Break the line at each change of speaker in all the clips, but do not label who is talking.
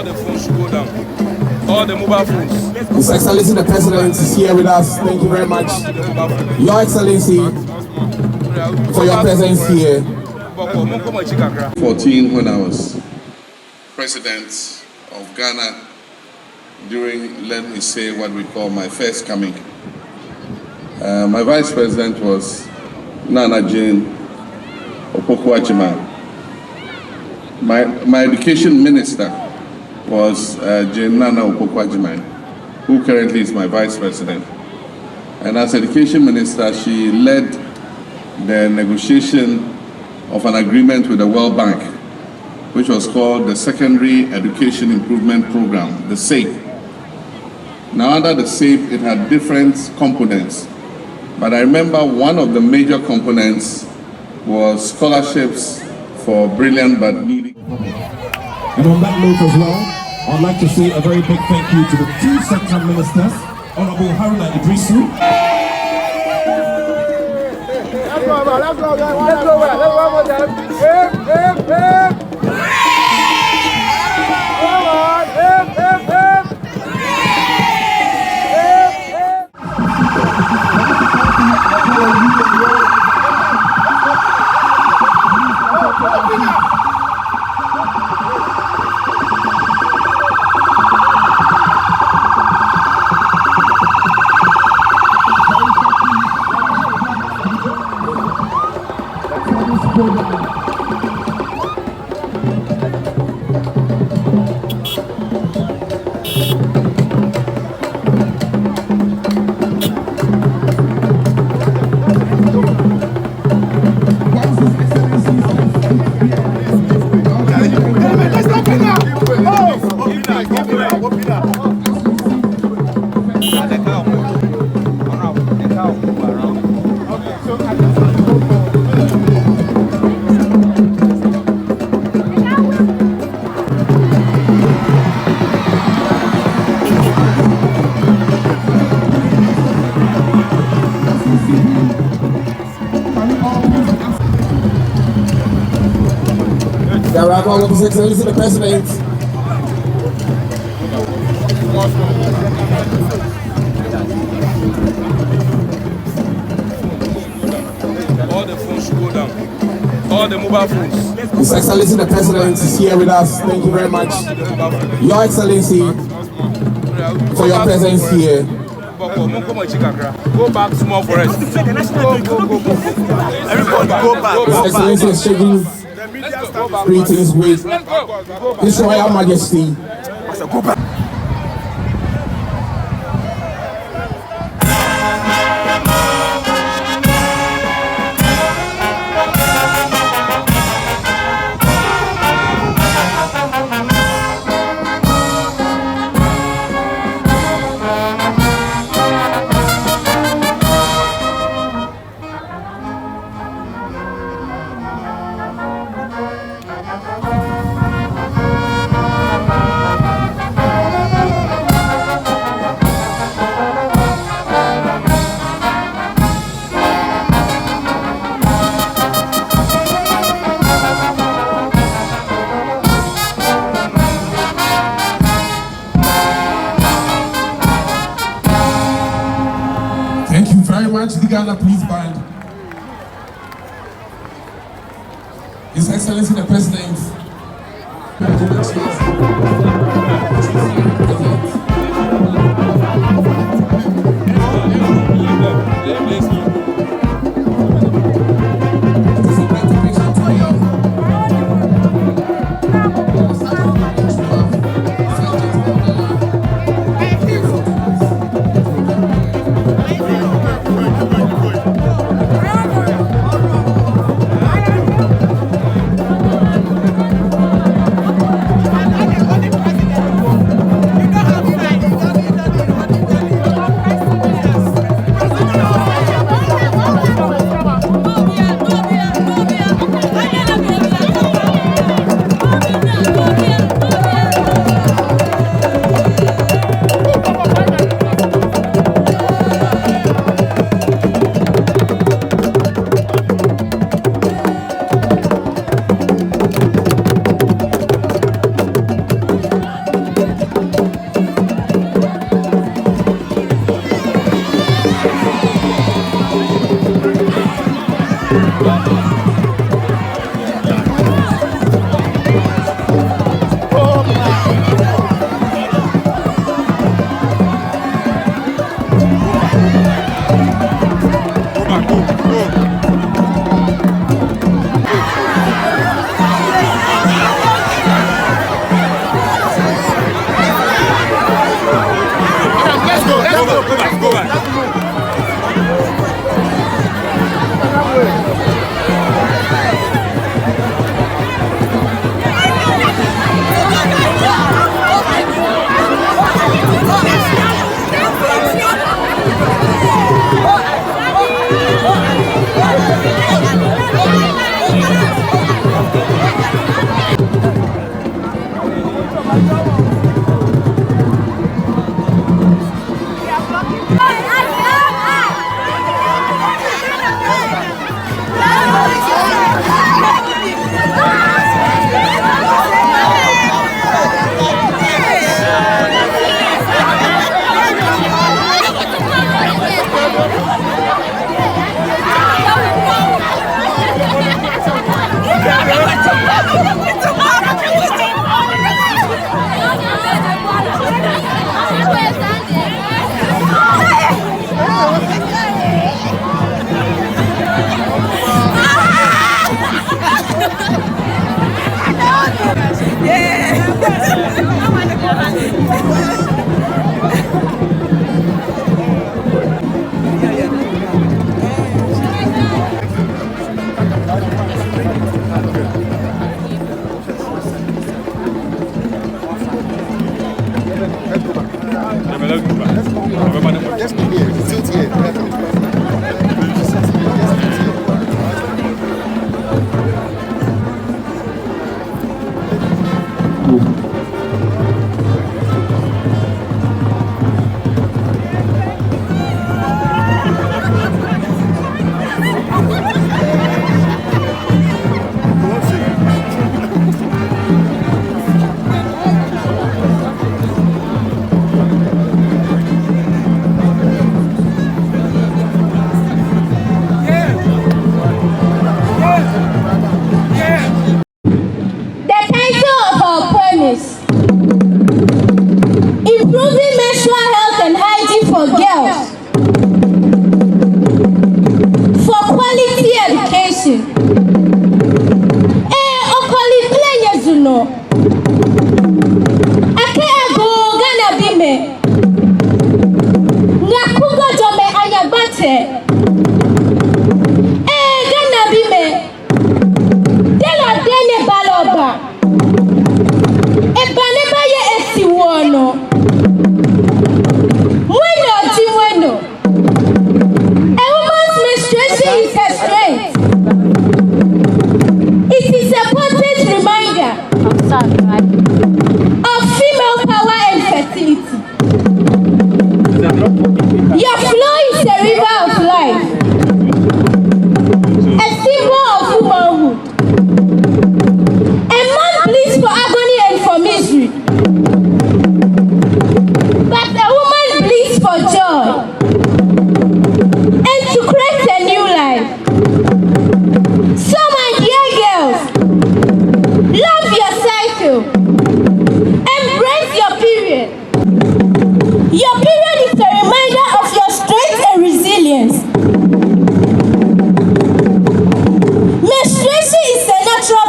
the phones should go down. All the mobile phones.
His Excellency the President is here with us. Thank you very much, Your Excellency, for your presence here.
14 when I was President of Ghana during, let me say, what we call my first coming. My Vice President was Naana Jane Opoku. My Education Minister was Jane Naana Opoku, who currently is my Vice President. And as Education Minister, she led the negotiation of an agreement with the World Bank, which was called the Secondary Education Improvement Program, the SAPE. Now under the SAPE, it had different components, but I remember one of the major components was scholarships for brilliant but needy.
And on that note as well, I'd like to say a very big thank you to the two sector ministers, Honorable Haruna Idrisu.
Let's go,
All of His Excellency the President.
All the phones should go down. All the mobile phones.
His Excellency the President is here with us. Thank you very much, Your Excellency, for your presence here.
Go back small for us. Go.
Everybody go back.
His Excellency is shaking greetings with His Royal Majesty. The Ghana Police Band. His Excellency the President.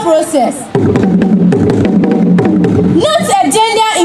process, not a gender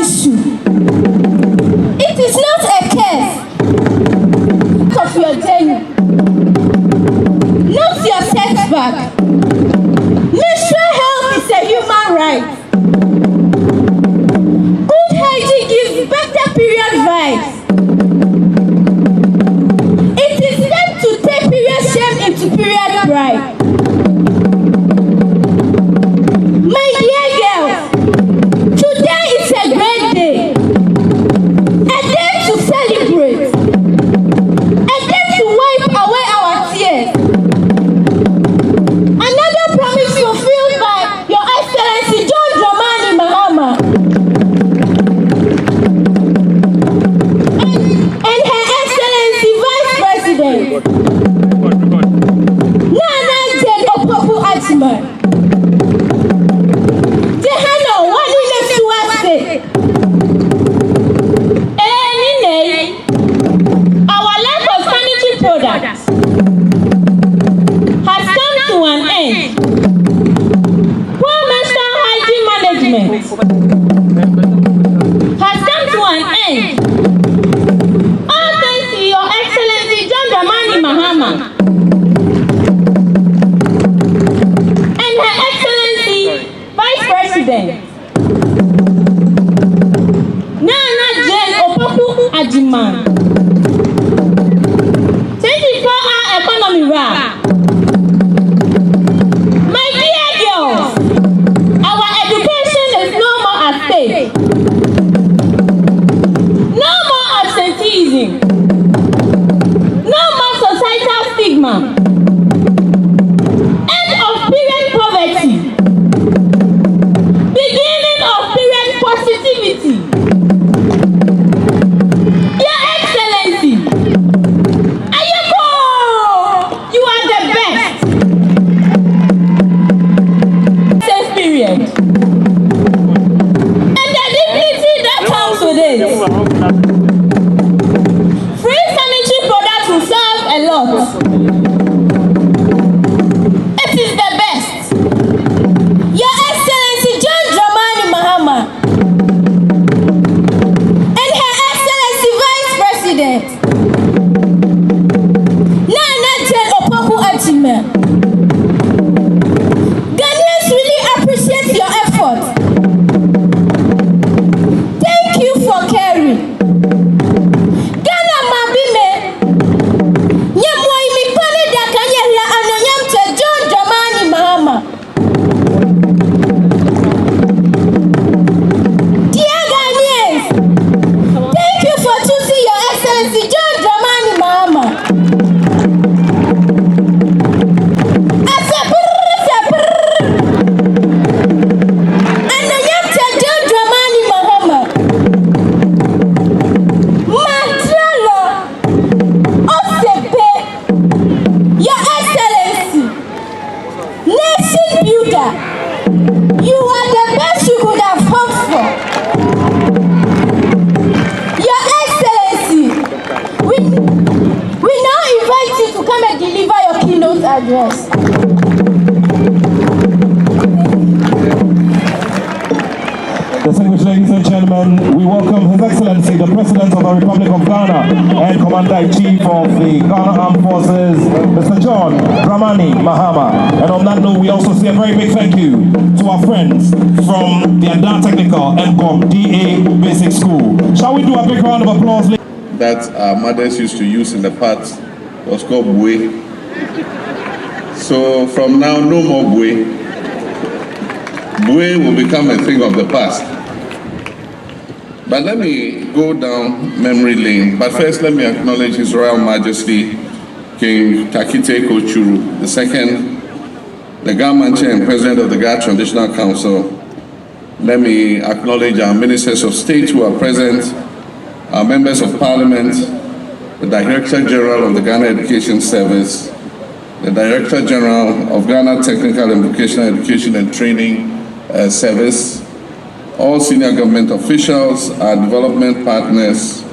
Free sanitary products will serve a lot. It is the best. Your Excellency John Mahama and Her Excellency Vice President Naana Opoku. Ghanaians really appreciate your effort. Thank you for caring. Ghana mabime nyemoi mikone da kanya la anonyam te John Mahama. Dear Ghanaians, thank you for choosing Your Excellency John Mahama. You are the best you could have hoped for. Your Excellency, we now invite you to come and deliver your keynote address.
Distinguished ladies and gentlemen, we welcome His Excellency, the President of the Republic of Ghana and Commander-in-Chief of the Ghana Armed Forces, Mr. John Mahama. And on that note, we also say a very big thank you to our friends from the Adar Technical MCOM DA Basic School. Shall we do a big round of applause?
That our mothers used to use in the past was called bue. So from now, no more bue. Bue will become a thing of the past. But let me go down memory lane. But first, let me acknowledge His Royal Majesty King Takite Kochuru II, the Government Chair and President of the Ghana Traditional Council. Let me acknowledge our Ministers of State who are present, our Members of Parliament, the Director General of the Ghana Education Service, the Director General of Ghana Technical and Vocational Education and Training Service, all senior government officials, our development partners,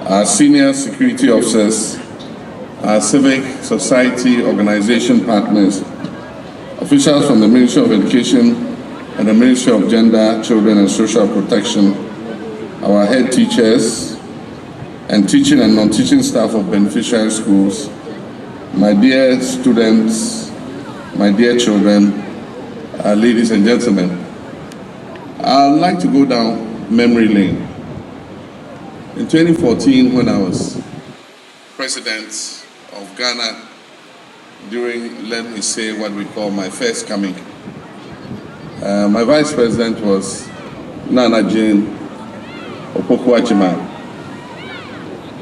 our senior security officers, our civic society organization partners, officials from the Ministry of Education and the Ministry of Gender, Children and Social Protection, our head teachers, and teaching and non-teaching staff of beneficiary schools, my dear students, my dear children, ladies and gentlemen. I'd like to go down memory lane. In 2014, when I was president of Ghana, during, let me say, what we call my first coming, my vice president was Naana Opoku.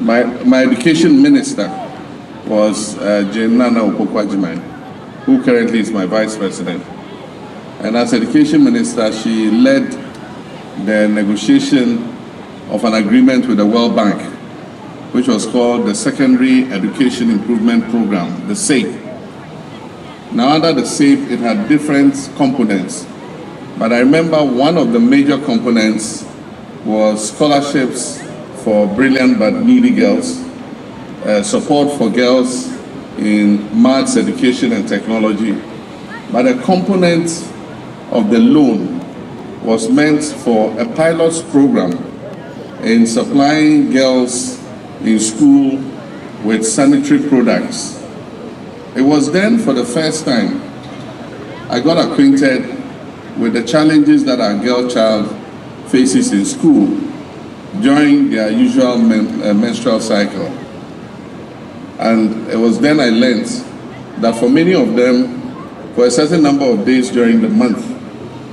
My education minister was Naana Opoku, who currently is my vice president. And as education minister, she led the negotiation of an agreement with the World Bank, which was called the Secondary Education Improvement Program, the SAPE. Now under the SAPE, it had different components. But I remember one of the major components was scholarships for brilliant but needy girls, support for girls in maths, education and technology. But a component of the loan was meant for a pilot program in supplying girls in school with sanitary products. It was then for the first time I got acquainted with the challenges that our girl child faces in school during their usual menstrual cycle. And it was then I learned that for many of them, for a certain number of days during the month,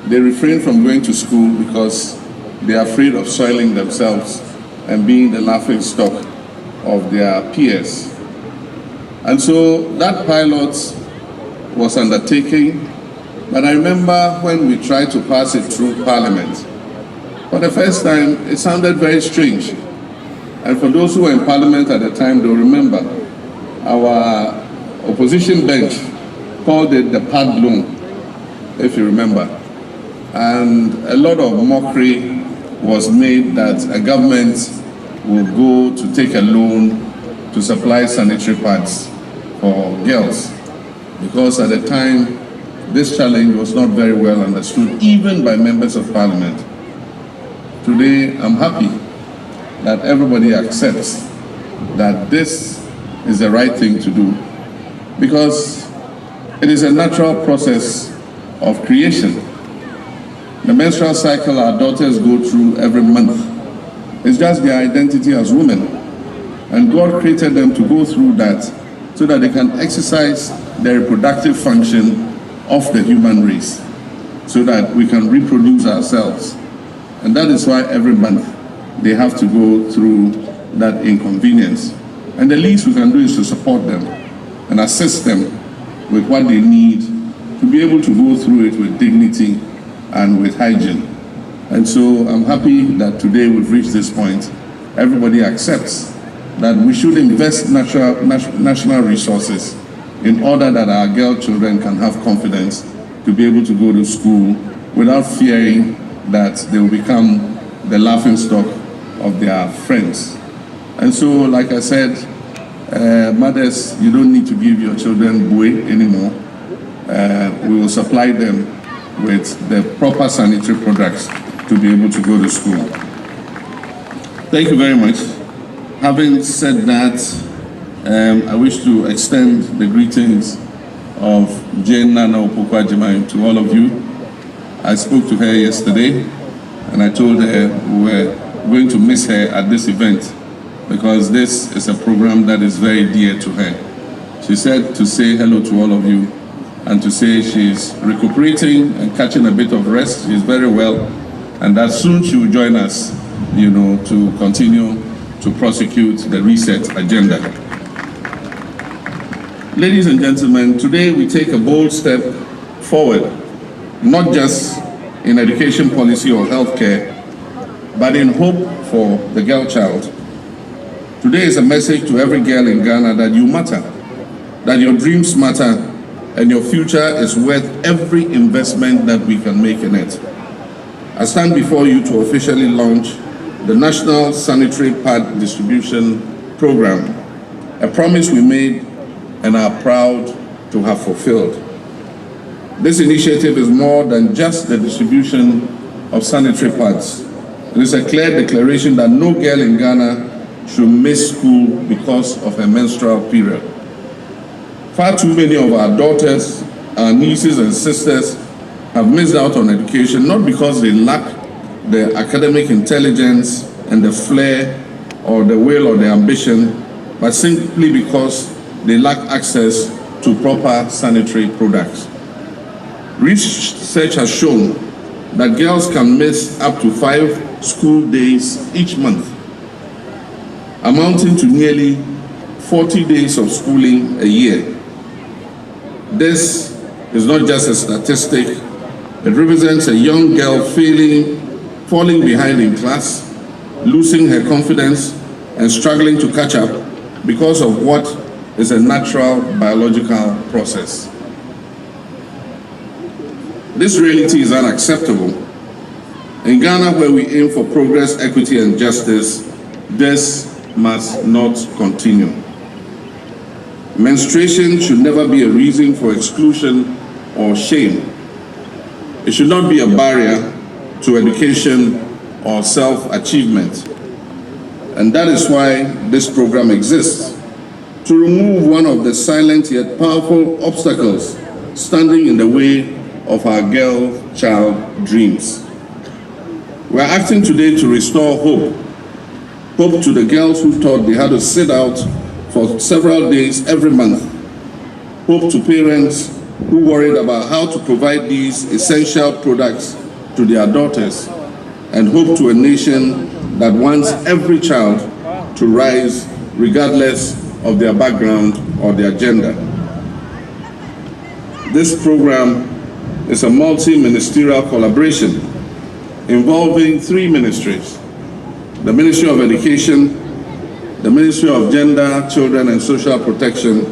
they refrain from going to school because they are afraid of soiling themselves and being the laughing stock of their peers. And so that pilot was undertaken, but I remember when we tried to pass it through Parliament, for the first time, it sounded very strange. And for those who were in Parliament at the time, they'll remember, our opposition bench called it the pad loan, if you remember. And a lot of mockery was made that a government will go to take a loan to supply sanitary pads for girls, because at the time, this challenge was not very well understood, even by members of parliament. Today, I'm happy that everybody accepts that this is the right thing to do, because it is a natural process of creation. The menstrual cycle our daughters go through every month is just their identity as women. And God created them to go through that so that they can exercise the reproductive function of the human race, so that we can reproduce ourselves. And that is why every month they have to go through that inconvenience. And the least we can do is to support them and assist them with what they need to be able to go through it with dignity and with hygiene. And so I'm happy that today we've reached this point. Everybody accepts that we should invest national resources in order that our girl children can have confidence to be able to go to school without fearing that they will become the laughingstock of their friends. And so, like I said, mothers, you don't need to give your children buoy anymore. We will supply them with the proper sanitary products to be able to go to school. Thank you very much. Having said that, I wish to extend the greetings of Jane Naana Opoku to all of you. I spoke to her yesterday, and I told her we were going to miss her at this event because this is a program that is very dear to her. She said to say hello to all of you and to say she's recuperating and catching a bit of rest. She's very well, and that soon she will join us, to continue to prosecute the reset agenda. Ladies and gentlemen, today we take a bold step forward, not just in education policy or healthcare, but in hope for the girl child. Today is a message to every girl in Ghana that you matter, that your dreams matter, and your future is worth every investment that we can make in it. I stand before you to officially launch the National Sanitary Pad Distribution Program, a promise we made and are proud to have fulfilled. This initiative is more than just the distribution of sanitary pads. It is a clear declaration that no girl in Ghana should miss school because of her menstrual period. Far too many of our daughters, our nieces and sisters have missed out on education, not because they lack the academic intelligence and the flair or the will or the ambition, but simply because they lack access to proper sanitary products. Research has shown that girls can miss up to 5 school days each month, amounting to nearly 40 days of schooling a year. This is not just a statistic, it represents a young girl falling behind in class, losing her confidence, and struggling to catch up because of what is a natural biological process. This reality is unacceptable. In Ghana, where we aim for progress, equity, and justice, this must not continue. Menstruation should never be a reason for exclusion or shame. It should not be a barrier to education or self-achievement. And that is why this program exists, to remove one of the silent yet powerful obstacles standing in the way of our girl-child dreams. We are acting today to restore hope to the girls who thought they had to sit out for several days every month, hope to parents who worried about how to provide these essential products to their daughters, and hope to a nation that wants every child to rise regardless of their background or their gender. This program is a multi-ministerial collaboration involving 3 ministries: the Ministry of Education, the Ministry of Gender, Children and Social Protection,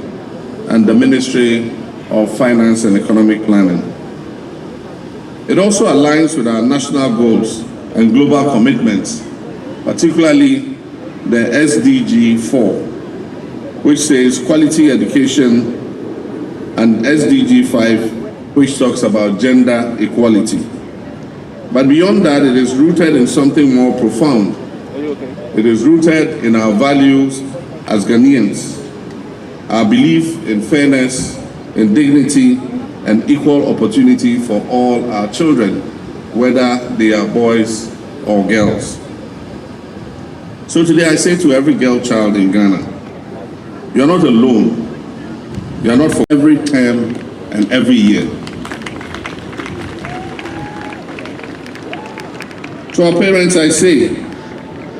and the Ministry of Finance and Economic Planning. It also aligns with our national goals and global commitments, particularly the SDG 4, which says quality education, and SDG 5, which talks about gender equality. But beyond that, it is rooted in something more profound. It is rooted in our values as Ghanaians, our belief in fairness, in dignity, and equal opportunity for all our children, whether they are boys or girls. So today I say to every girl child in Ghana, you're not alone. You're not for every term and every year. To our parents I say,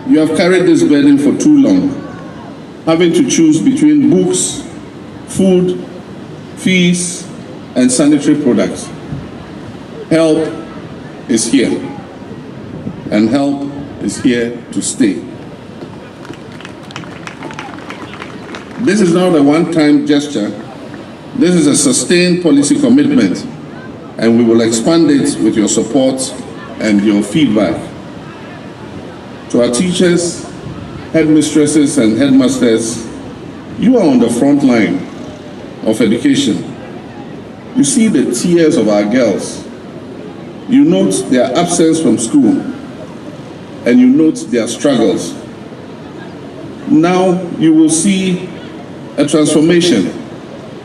you have carried this burden for too long, having to choose between books, food, fees, and sanitary products. Help is here, and help is here to stay. This is not a one-time gesture. This is a sustained policy commitment, and we will expand it with your support and your feedback. To our teachers, headmistresses, and headmasters, you are on the front line of education. You see the tears of our girls. You note their absence from school, and you note their struggles. Now you will see a transformation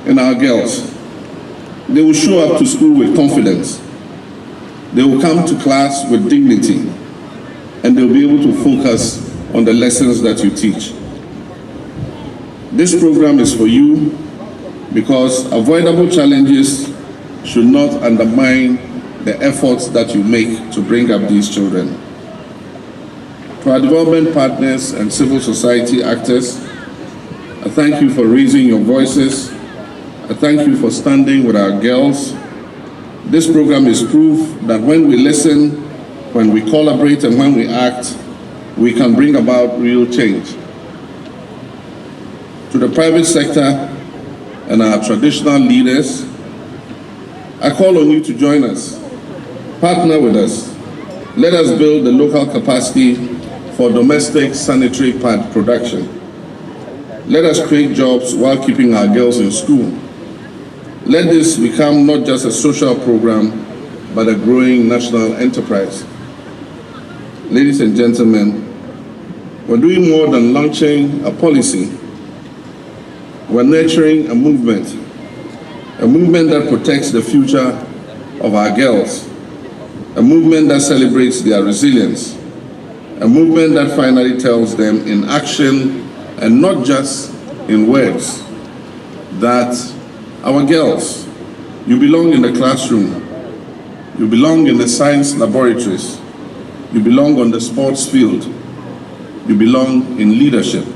in our girls. They will show up to school with confidence. They will come to class with dignity, and they'll be able to focus on the lessons that you teach. This program is for you because avoidable challenges should not undermine the efforts that you make to bring up these children. To our development partners and civil society actors, I thank you for raising your voices. I thank you for standing with our girls. This program is proof that when we listen, when we collaborate, and when we act, we can bring about real change. To the private sector and our traditional leaders, I call on you to join us, partner with us. Let us build the local capacity for domestic sanitary pad production. Let us create jobs while keeping our girls in school. Let this become not just a social program, but a growing national enterprise. Ladies and gentlemen, we're doing more than launching a policy. We're nurturing a movement that protects the future of our girls, a movement that celebrates their resilience, a movement that finally tells them in action and not just in words that our girls, you belong in the classroom, you belong in the science laboratories, you belong on the sports field, you belong in leadership,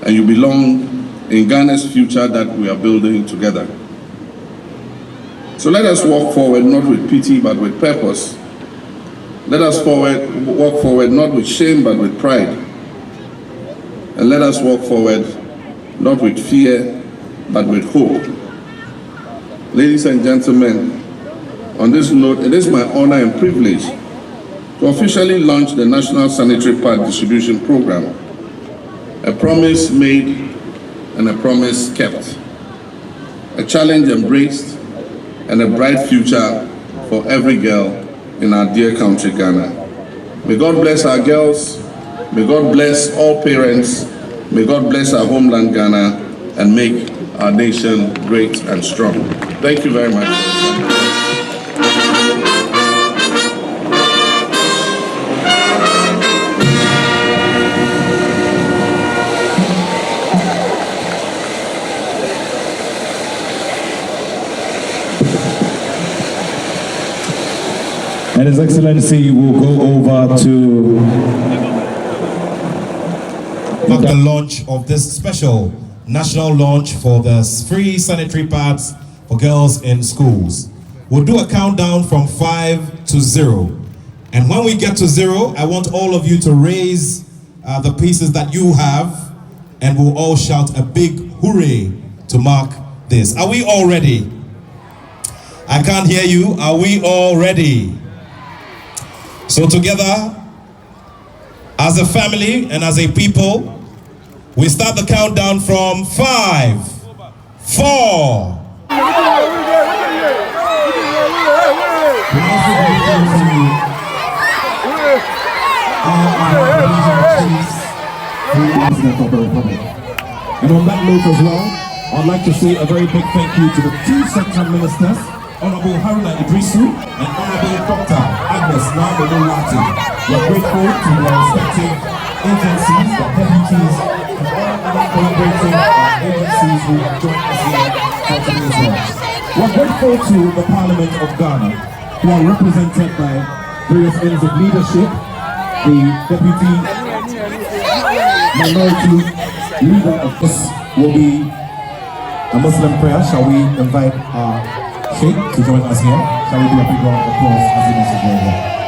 and you belong in Ghana's future that we are building together. So let us walk forward not with pity but with purpose. Let us walk forward not with shame but with pride. And let us walk forward not with fear but with hope. Ladies and gentlemen, on this note, it is my honor and privilege to officially launch the National Sanitary Pad Distribution Program, a promise made and a promise kept, a challenge embraced and a bright future for every girl in our dear country, Ghana. May God bless our girls, may God bless all parents, may God bless our homeland, Ghana, and make our nation great and strong. Thank you very much.
And His Excellency will go over to
the launch of this special national launch for the free sanitary pads for girls in schools. We'll do a countdown from 5 to 0. And when we get to 0, I want all of you to raise the pieces that you have, and we'll all shout a big hooray to mark this. Are we all ready? I can't hear you. Are we all ready? So together, as a family and as a people, we start the countdown from 5, 4.
President of the Republic. And on that note as well, I'd like to say a very big thank you to the two Central Ministers, Honorable Haruna Idrisu and Honorable Dr. Agnes Naana. We're grateful to their respective agencies, the deputies, and all other collaborating agencies who have joined us here for today's launch. We're grateful to the Parliament of Ghana, who are represented by various ends of leadership, the Deputy Minority Leader of this will be a Muslim prayer. Shall we invite our Sheikh to join us here? Shall we do a big round of applause as he makes his way here?